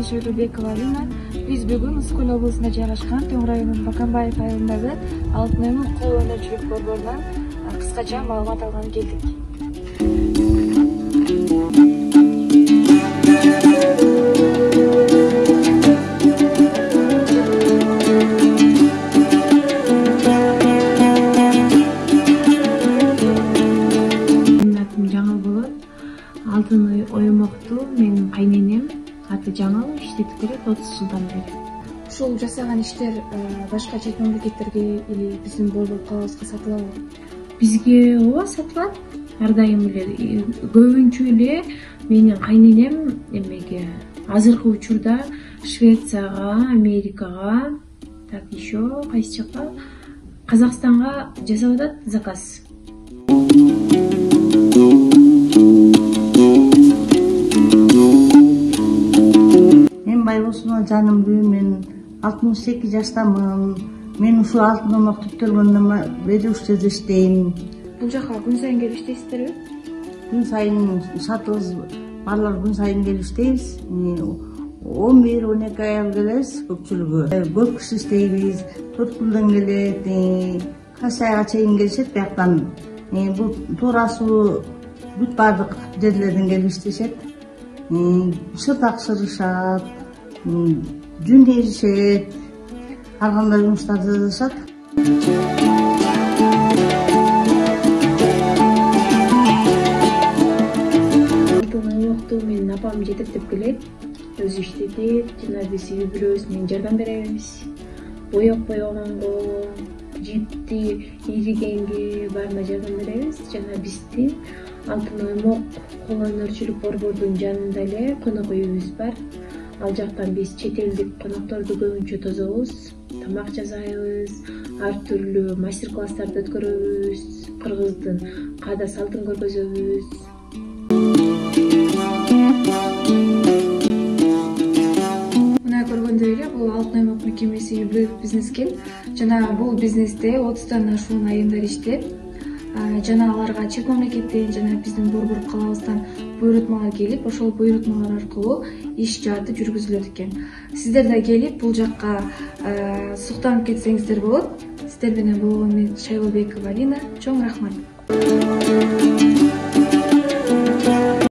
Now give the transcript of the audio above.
Шайлообекова Алина. Биз бүгүн Ысык-Көл облусунда жайгашкан Тоң районунун Баканбаев айылындагы Алтын Оймок кол өнөрчүлүк борборунан кыскача маалымат алганы келдик. Менин атым Жаңыл болот. Алтын Оймокту менин кайненем аты Жаңыл иштетип келет 30 жылдан бери. Ушул жасаган иштер башка чет мамлекеттерге или биздин борбор калабызга сатылабы? Бизге ооба сатылат. Ар дайым эле көбүнчө эле менин кайненем эмеге азыркы учурда Швецияга, Америкага, так еще кайсы жакка, Казакстанга жасап атат заказ. Байбосуна жаным, мен 68 жаштамын. Мен ушул Алтын Оймок түптөлгөндөн бери ушул жерде иштейм. Бул жака күн сайын келип иштейсиздерби? Күн сайын сатыбыз барлар күн сайын келип иштейбиз. 11-12 аял келебиз көпчүлүгү. Көп киши иштейбиз. Төрткүлдөн келет, Касайга чейин келишет бияктан. Бул туура суу бүт бардык жерлерден келип иштешет. Шыт акшырышат, жүн теришет, ар кандай жумуштарды жасашат. Алтын Оймокту менин апам жетектеп келет, өзү иштетет, жана биз үй бүлөбүз менен жардам беребиз. Боёп койгонго, жипти ийригенге баарына жардам беребиз. Жана биздин Алтын Оймок кол өнөрчүлүк борбордун жанында эле конок үйүбүз бар. Ал жактан биз чет элдик конокторду көбүнчө тособуз, тамак жасайбыз, ар түрлүү мастер-класстарды өткөрөбүз, кыргыздын каада салтын көргөзөбүз. Мына көргөндөй эле бул Алтын Оймок мекемеси үй бүлөлүк бизнес экен. Жана бул бизнесте 30тан ашуун айымдар иштейт. Жана аларга чет мамлекеттен жана биздин борбор калабыздан буйрутмалар келип, ошол буйрутмалар аркылуу иш жааты жүргүзүлөт экен. Сиздер да келип бул жакка суктанып кетсеңиздер болот. Сиздер менен болгон мен Шайлообекова Алина. Чоң рахмат.